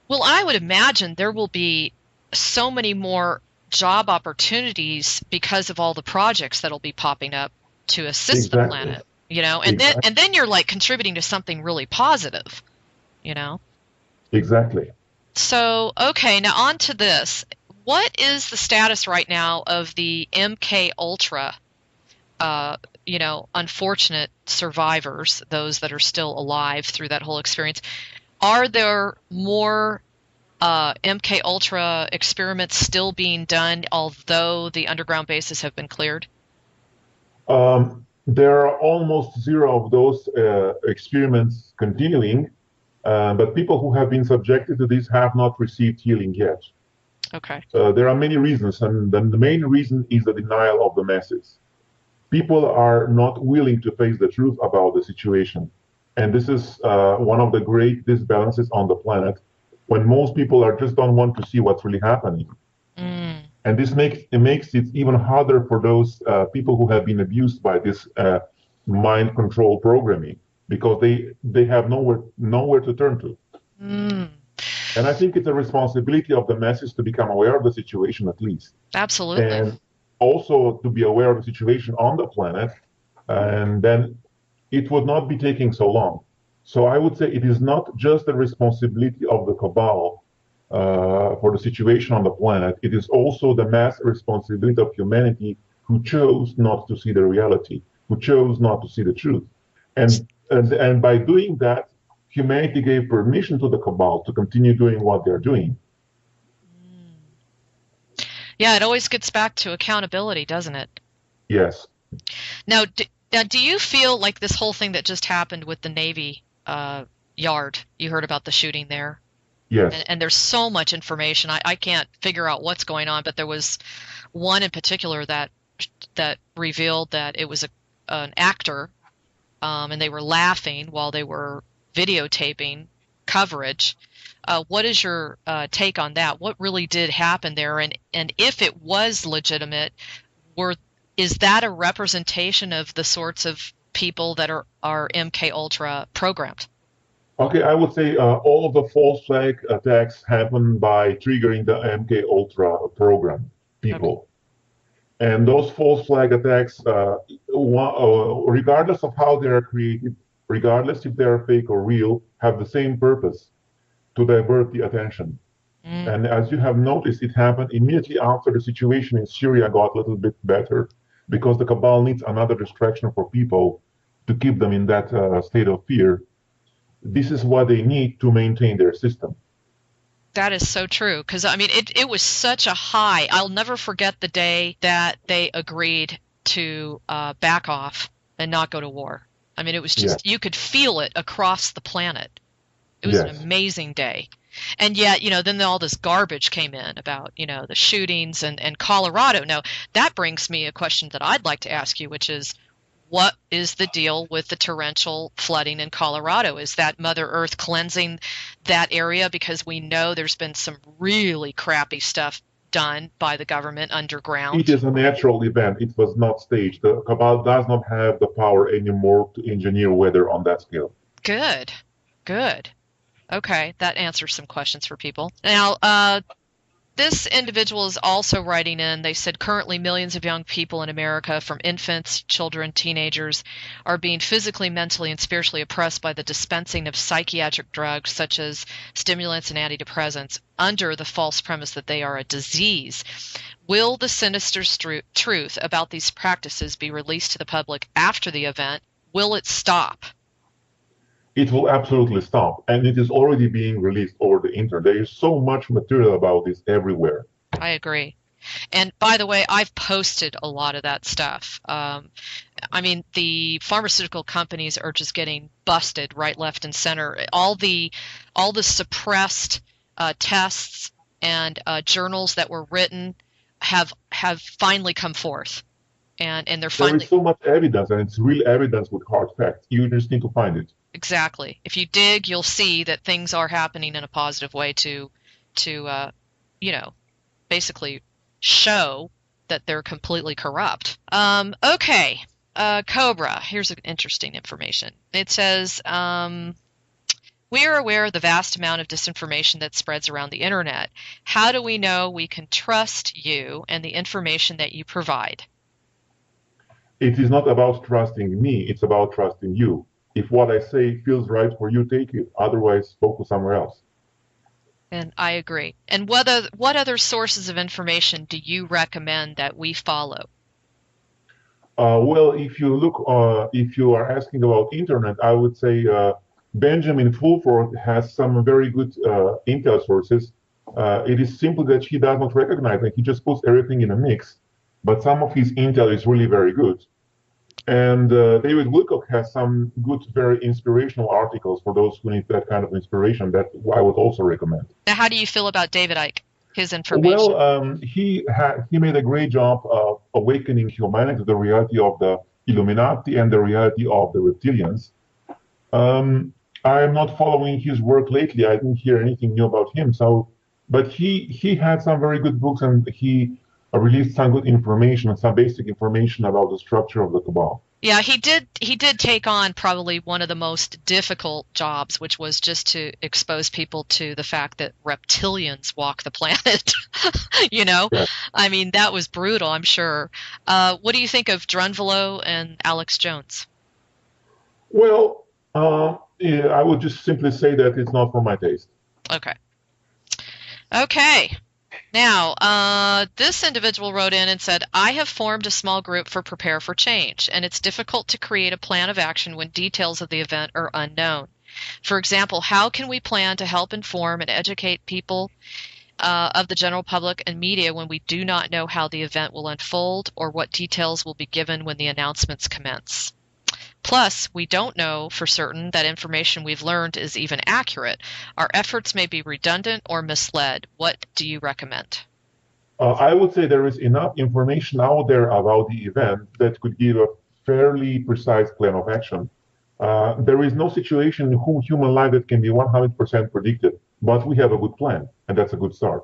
[SPEAKER 3] Well, I would imagine there will be so many more job opportunities because of all the projects that'll be popping up to assist the planet, you know, and then you're like contributing to something really positive, you know.
[SPEAKER 2] Exactly.
[SPEAKER 3] So, okay, now on to this. What is the status right now of the MK Ultra, you know, unfortunate survivors, those that are still alive through that whole experience? Are there more MK Ultra experiments still being done, although the underground bases have been cleared?
[SPEAKER 2] There are almost zero of those experiments continuing, but people who have been subjected to this have not received healing yet.
[SPEAKER 3] Okay.
[SPEAKER 2] There are many reasons, and then the main reason is the denial of the masses. People are not willing to face the truth about the situation. And this is one of the great disbalances on the planet, when most people just don't want to see what's really happening. And this makes it even harder for those people who have been abused by this mind control programming, because they have nowhere to turn to.
[SPEAKER 3] Mm.
[SPEAKER 2] And I think it's a responsibility of the masses to become aware of the situation at least.
[SPEAKER 3] Absolutely.
[SPEAKER 2] And also to be aware of the situation on the planet, and then it would not be taking so long. So I would say it is not just the responsibility of the cabal for the situation on the planet. It is also the mass responsibility of humanity who chose not to see the reality, who chose not to see the truth. And by doing that, humanity gave permission to the cabal to continue doing what they're doing.
[SPEAKER 3] Yeah, it always gets back to accountability, doesn't it?
[SPEAKER 2] Yes.
[SPEAKER 3] Now, do you feel like this whole thing that just happened with the Navy yard, you heard about the shooting there?
[SPEAKER 2] Yes.
[SPEAKER 3] And there's so much information. I can't figure out what's going on, but there was one in particular that revealed that it was an actor, and they were laughing while they were videotaping coverage. What is your take on that? What really did happen there? And if it was legitimate, is that a representation of the sorts of people that are MK Ultra programmed?
[SPEAKER 2] Okay, I would say all of the false flag attacks happen by triggering the MK Ultra program people. Okay. And those false flag attacks, regardless of how they are created, regardless if they are fake or real, have the same purpose: to divert the attention. And as you have noticed, it happened immediately after the situation in Syria got a little bit better, because the cabal needs another distraction for people to keep them in that state of fear. This is what they need to maintain their system.
[SPEAKER 3] That is so true, because I mean, it was such a high. I'll never forget the day that they agreed to back off and not go to war. I mean, it was just, you could feel it across the planet. It was an amazing day. And yet, then all this garbage came in about, the shootings and Colorado. Now, that brings me a question that I'd like to ask you, which is, what is the deal with the torrential flooding in Colorado? Is that Mother Earth cleansing that area? Because we know there's been some really crappy stuff done by the government underground.
[SPEAKER 2] It is a natural event. It was not staged. The cabal does not have the power anymore to engineer weather on that scale.
[SPEAKER 3] Good. Okay, that answers some questions for people. Now, this individual is also writing in. They said currently millions of young people in America, from infants, children, teenagers, are being physically, mentally, and spiritually oppressed by the dispensing of psychiatric drugs such as stimulants and antidepressants under the false premise that they are a disease. Will the sinister truth about these practices be released to the public after the event? Will it stop?
[SPEAKER 2] It will absolutely stop, and it is already being released over the internet. There is so much material about this everywhere.
[SPEAKER 3] I agree. And by the way, I've posted a lot of that stuff. I mean, the pharmaceutical companies are just getting busted right, left, and center. All the suppressed tests and journals that were written have finally come forth, and they're finally.
[SPEAKER 2] There is so much evidence, and it's real evidence with hard facts. You just need to find it.
[SPEAKER 3] Exactly. If you dig, you'll see that things are happening in a positive way to basically show that they're completely corrupt. Okay. Cobra, here's interesting information. It says, we are aware of the vast amount of disinformation that spreads around the internet. How do we know we can trust you and the information that you provide?
[SPEAKER 2] It is not about trusting me. It's about trusting you. If what I say feels right for you, take it. Otherwise, focus somewhere else.
[SPEAKER 3] And I agree. And what other sources of information do you recommend that we follow?
[SPEAKER 2] Well, if you are asking about internet, I would say Benjamin Fulford has some very good intel sources. It is simply that he does not recognize it. He just puts everything in a mix. But some of his intel is really very good. And David Wilcock has some good, very inspirational articles for those who need that kind of inspiration that I would also recommend.
[SPEAKER 3] Now, how do you feel about David Icke, his information?
[SPEAKER 2] Well, he made a great job of awakening humanity to the reality of the Illuminati and the reality of the reptilians. I am not following his work lately. I didn't hear anything new about him. But he had some very good books, and he released some good information, some basic information about the structure of the cabal.
[SPEAKER 3] Yeah, he did take on probably one of the most difficult jobs, which was just to expose people to the fact that reptilians walk the planet. Yeah. I mean, that was brutal, I'm sure. What do you think of Drunvalo and Alex Jones?
[SPEAKER 2] Well, yeah, I would just simply say that it's not for my taste.
[SPEAKER 3] Okay. Now, this individual wrote in and said, I have formed a small group for Prepare for Change, and it's difficult to create a plan of action when details of the event are unknown. For example, how can we plan to help inform and educate people of the general public and media when we do not know how the event will unfold or what details will be given when the announcements commence? Plus, we don't know for certain that information we've learned is even accurate. Our efforts may be redundant or misled. What do you recommend?
[SPEAKER 2] I would say there is enough information out there about the event that could give a fairly precise plan of action. There is no situation in human life that can be 100% predicted, but we have a good plan, and that's a good start.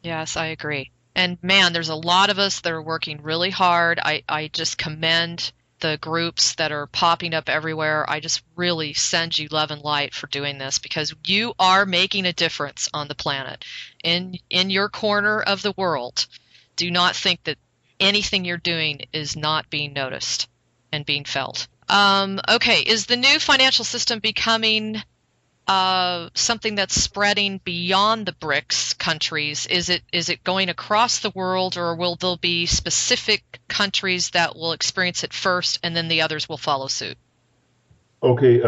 [SPEAKER 3] Yes, I agree. And man, there's a lot of us that are working really hard. I just commend the groups that are popping up everywhere. I just really send you love and light for doing this, because you are making a difference on the planet. In your corner of the world, do not think that anything you're doing is not being noticed and being felt. Okay, is the new financial system becoming something that's spreading beyond the BRICS countries? Is it going across the world, or will there be specific countries that will experience it first and then the others will follow suit?
[SPEAKER 2] Okay,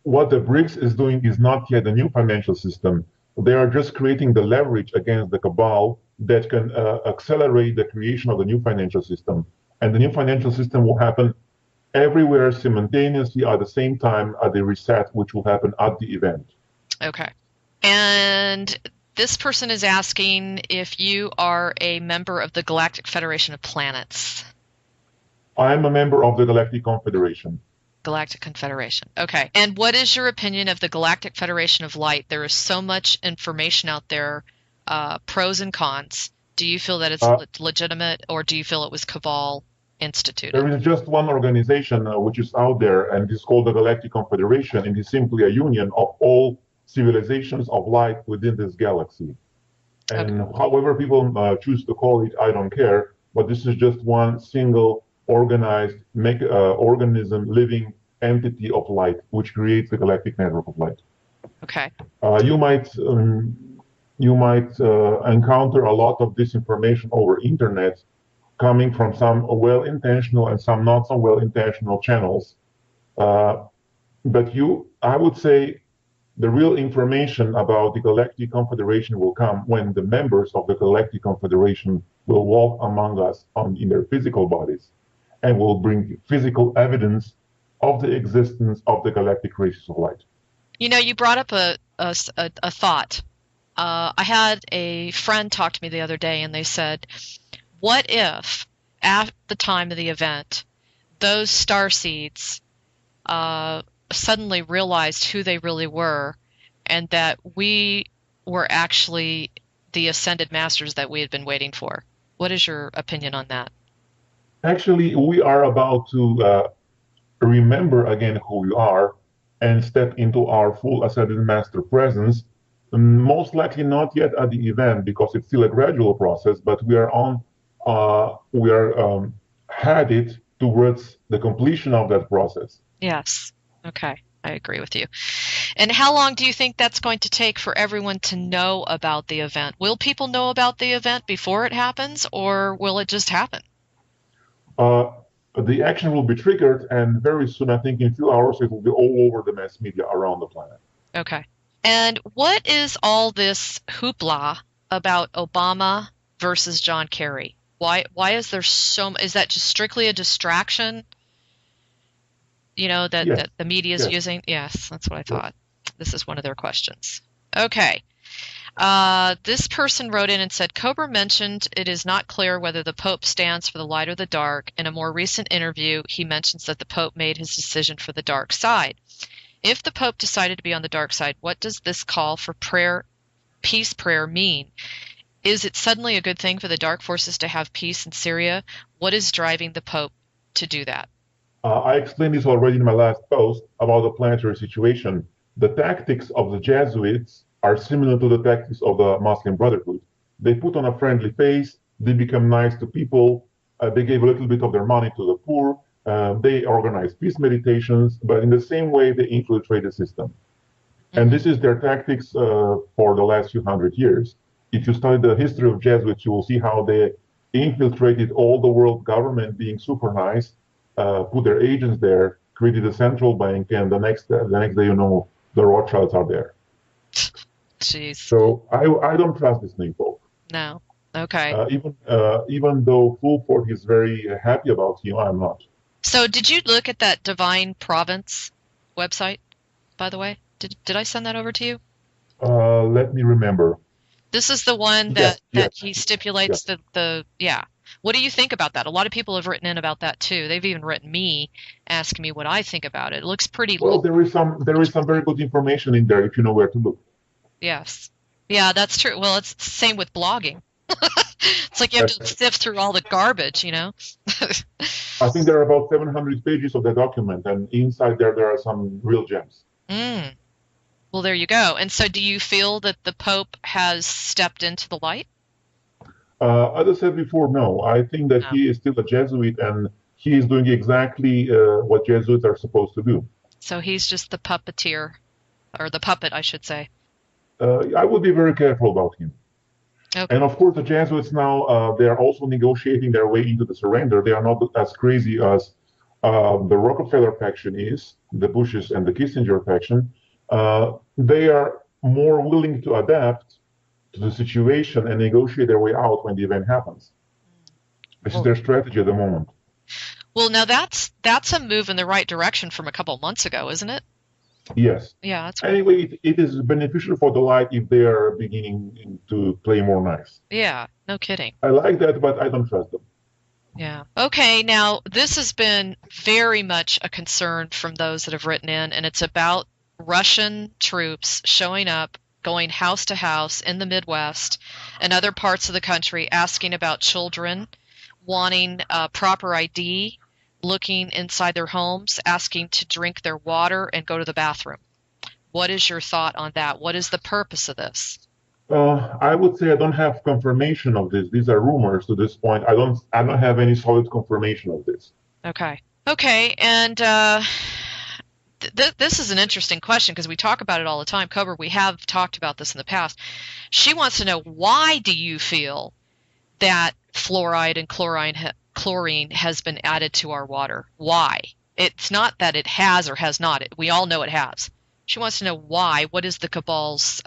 [SPEAKER 2] what the BRICS is doing is not yet a new financial system. They are just creating the leverage against the cabal that can accelerate the creation of the new financial system. And the new financial system will happen everywhere simultaneously at the same time at the reset, which will happen at the event.
[SPEAKER 3] Okay. And this person is asking if you are a member of the Galactic Federation of Planets.
[SPEAKER 2] I am a member of the Galactic Confederation.
[SPEAKER 3] Galactic Confederation. Okay. And what is your opinion of the Galactic Federation of Light? There is so much information out there, pros and cons. Do you feel that it's legitimate, or do you feel it was cabal instituted?
[SPEAKER 2] There is just one organization which is out there, and it's called the Galactic Confederation, and it's simply a union of all civilizations of light within this galaxy. And however people choose to call it, I don't care, but this is just one single organized organism, living entity of light, which creates the galactic network of light.
[SPEAKER 3] Okay.
[SPEAKER 2] You might encounter a lot of disinformation over internet, coming from some well-intentional and some not so well-intentional channels. But I would say the real information about the Galactic Confederation will come when the members of the Galactic Confederation will walk among us in their physical bodies and will bring physical evidence of the existence of the galactic races of light.
[SPEAKER 3] You know, you brought up a thought. I had a friend talk to me the other day, and they said, what if, at the time of the event, those starseeds suddenly realized who they really were, and that we were actually the ascended masters that we had been waiting for? What is your opinion on that?
[SPEAKER 2] Actually, we are about to remember again who we are and step into our full ascended master presence. Most likely not yet at the event, because it's still a gradual process, but we are headed towards the completion of that process.
[SPEAKER 3] Yes. Okay. I agree with you. And how long do you think that's going to take for everyone to know about the event? Will people know about the event before it happens, or will it just happen?
[SPEAKER 2] The action will be triggered, and very soon, I think in a few hours, it will be all over the mass media around the planet.
[SPEAKER 3] Okay. And what is all this hoopla about Obama versus John Kerry? Why is there is that just strictly a distraction? You know, that the media is using? Yes, that's what I thought. This is one of their questions. Okay. This person wrote in and said, Cobra mentioned it is not clear whether the Pope stands for the light or the dark. In a more recent interview, he mentions that the Pope made his decision for the dark side. If the Pope decided to be on the dark side, what does this call for prayer, peace prayer, mean? is it suddenly a good thing for the dark forces to have peace in Syria? What is driving the Pope to do that?
[SPEAKER 2] I explained this already in my last post about the planetary situation. The tactics of the Jesuits are similar to the tactics of the Muslim Brotherhood. They put on a friendly face, they become nice to people, they gave a little bit of their money to the poor, they organize peace meditations, but in the same way they infiltrate the system. And this is their tactics for the last few hundred years. If you study the history of Jesuits, you will see how they infiltrated all the world government being super nice, put their agents there, created a central bank, and the next day, the Rothschilds are there.
[SPEAKER 3] Jeez.
[SPEAKER 2] So I don't trust this new pope.
[SPEAKER 3] No. Okay.
[SPEAKER 2] Even though Fulford is very happy about him, I'm not.
[SPEAKER 3] So did you look at that Divine Province website, by the way? Did I send that over to you?
[SPEAKER 2] Let me remember.
[SPEAKER 3] This is the one that he stipulates the. What do you think about that? A lot of people have written in about that too. They've even written me, asking me what I think about it. It looks pretty.
[SPEAKER 2] Well, there is some very good information in there if you know where to look.
[SPEAKER 3] Yes. Yeah, that's true. Well, it's the same with blogging. It's like you have to sift through all the garbage, you know?
[SPEAKER 2] I think there are about 700 pages of the document, and inside there are some real gems.
[SPEAKER 3] Well, there you go. And so do you feel that the Pope has stepped into the light?
[SPEAKER 2] As I said before, no. I think that he is still a Jesuit, and he is doing exactly what Jesuits are supposed to do.
[SPEAKER 3] So he's just the puppeteer, or the puppet, I should say.
[SPEAKER 2] I would be very careful about him.
[SPEAKER 3] Okay.
[SPEAKER 2] And of course, the Jesuits now, they are also negotiating their way into the surrender. They are not as crazy as the Rockefeller faction is, the Bushes and the Kissinger faction. They are more willing to adapt to the situation and negotiate their way out when the event happens. This is their strategy at the moment.
[SPEAKER 3] Well, now that's a move in the right direction from a couple of months ago, isn't it?
[SPEAKER 2] Yes.
[SPEAKER 3] Yeah. That's
[SPEAKER 2] anyway, it is beneficial for the light if they are beginning to play more nice.
[SPEAKER 3] Yeah. No kidding.
[SPEAKER 2] I like that, but I don't trust them.
[SPEAKER 3] Yeah. Okay. Now, this has been very much a concern from those that have written in, and it's about Russian troops showing up, going house to house in the Midwest and other parts of the country, asking about children, wanting proper ID, looking inside their homes, asking to drink their water and go to the bathroom. What is your thought on that? What is the purpose of this?
[SPEAKER 2] I would say I don't have confirmation of this. These are rumors to this point. I don't have any solid confirmation of this.
[SPEAKER 3] Okay. And this is an interesting question because we talk about it all the time. Cobra, we have talked about this in the past. She wants to know, why do you feel that fluoride and chlorine has been added to our water? Why? It's not that it has or has not. We all know it has. She wants to know why. What is the cabal's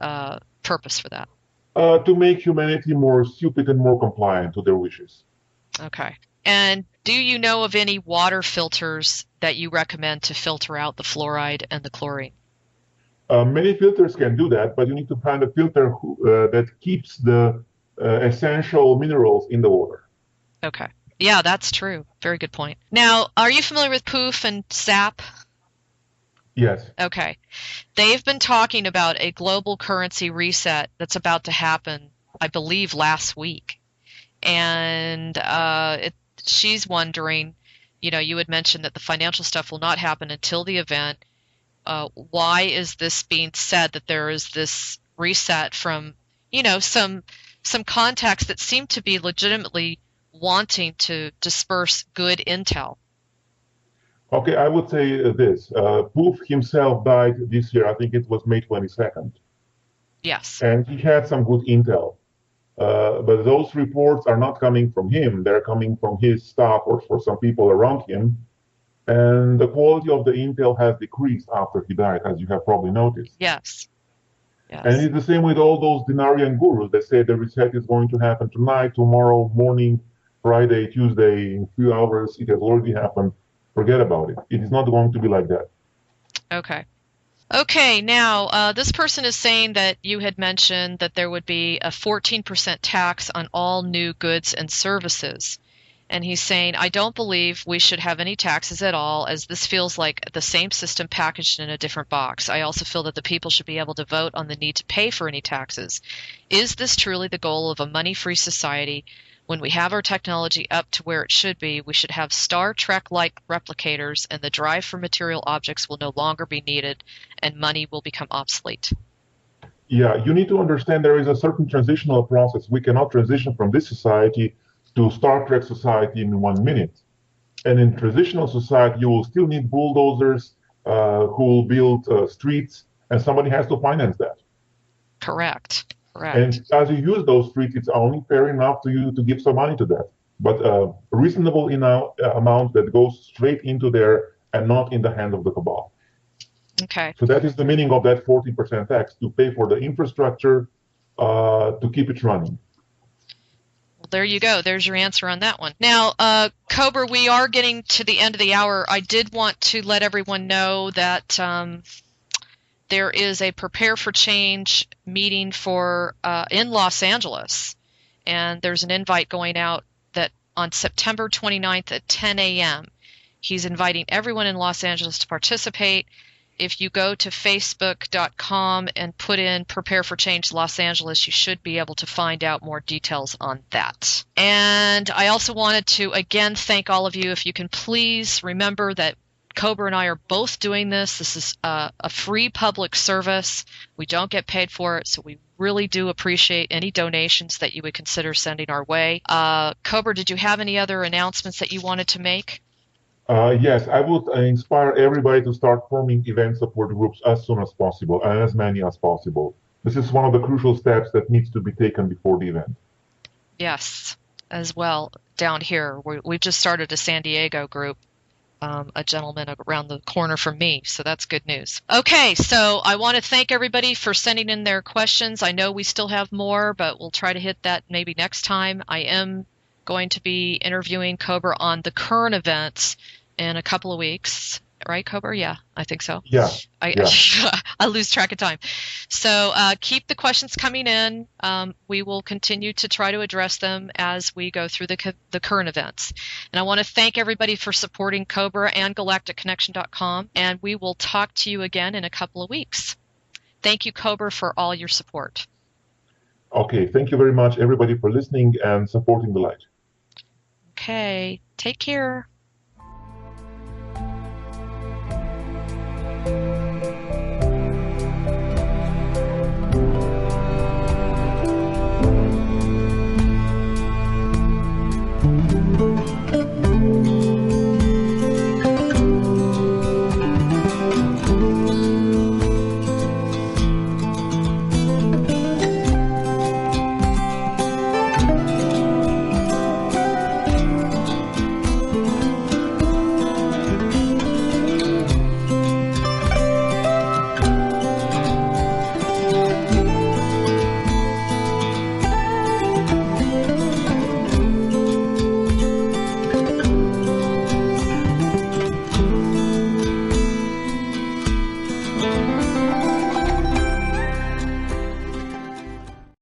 [SPEAKER 3] purpose for that?
[SPEAKER 2] To make humanity more stupid and more compliant to their wishes.
[SPEAKER 3] Okay. And do you know of any water filters that you recommend to filter out the fluoride and the chlorine?
[SPEAKER 2] Many filters can do that, but you need to find a filter that keeps the essential minerals in the water.
[SPEAKER 3] Okay. Yeah, that's true. Very good point. Now, are you familiar with POOF and SAP?
[SPEAKER 2] Yes.
[SPEAKER 3] Okay. They've been talking about a global currency reset that's about to happen, I believe, last week. And she's wondering, you had mentioned that the financial stuff will not happen until the event. Why is this being said that there is this reset from, some contacts that seem to be legitimately wanting to disperse good intel?
[SPEAKER 2] Okay, I would say this. Poof himself died this year. I think it was May 22nd.
[SPEAKER 3] Yes.
[SPEAKER 2] And he had some good intel. But those reports are not coming from him. They're coming from his staff or for some people around him. And the quality of the intel has decreased after he died, as you have probably noticed.
[SPEAKER 3] Yes.
[SPEAKER 2] And it's the same with all those Dinarian gurus. They say the reset is going to happen tonight, tomorrow morning, Friday, Tuesday, in a few hours. It has already happened. Forget about it. It is not going to be like that.
[SPEAKER 3] Okay, now, this person is saying that you had mentioned that there would be a 14% tax on all new goods and services. And he's saying, I don't believe we should have any taxes at all, as this feels like the same system packaged in a different box. I also feel that the people should be able to vote on the need to pay for any taxes. Is this truly the goal of a money-free society? When we have our technology up to where it should be, we should have Star Trek-like replicators, and the drive for material objects will no longer be needed, and money will become obsolete.
[SPEAKER 2] Yeah, you need to understand there is a certain transitional process. We cannot transition from this society to Star Trek society in 1 minute. And in transitional society, you will still need bulldozers who will build streets, and somebody has to finance that.
[SPEAKER 3] Correct.
[SPEAKER 2] And as you use those streets, it's only fair enough to you to give some money to that. But a reasonable amount that goes straight into there and not in the hand of the cabal.
[SPEAKER 3] Okay.
[SPEAKER 2] So that is the meaning of that 14% tax, to pay for the infrastructure to keep it running.
[SPEAKER 3] Well, there you go. There's your answer on that one. Now, Cobra, we are getting to the end of the hour. I did want to let everyone know that there is a Prepare for Change meeting for in Los Angeles, and there's an invite going out that on September 29th at 10 a.m. He's inviting everyone in Los Angeles to participate. If you go to facebook.com and put in Prepare for Change Los Angeles, you should be able to find out more details on that. And I also wanted to, again, thank all of you. If you can please remember that Cobra and I are both doing this. This is a free public service. We don't get paid for it, so we really do appreciate any donations that you would consider sending our way. Cobra, did you have any other announcements that you wanted to make?
[SPEAKER 2] Yes, I would inspire everybody to start forming event support groups as soon as possible, and as many as possible. This is one of the crucial steps that needs to be taken before the event.
[SPEAKER 3] Yes, as well. Down here, we've just started a San Diego group, a gentleman around the corner from me, so that's good news. Okay, so I want to thank everybody for sending in their questions. I know we still have more, but we'll try to hit that maybe next time. I am going to be interviewing Cobra on the current events in a couple of weeks, right, Cobra? Yeah, I think so.
[SPEAKER 2] Yeah.
[SPEAKER 3] I lose track of time. So keep the questions coming in. We will continue to try to address them as we go through the current events. And I want to thank everybody for supporting Cobra and GalacticConnection.com, and we will talk to you again in a couple of weeks. Thank you, Cobra, for all your support.
[SPEAKER 2] Okay, thank you very much, everybody, for listening and supporting the light.
[SPEAKER 3] Okay, take care.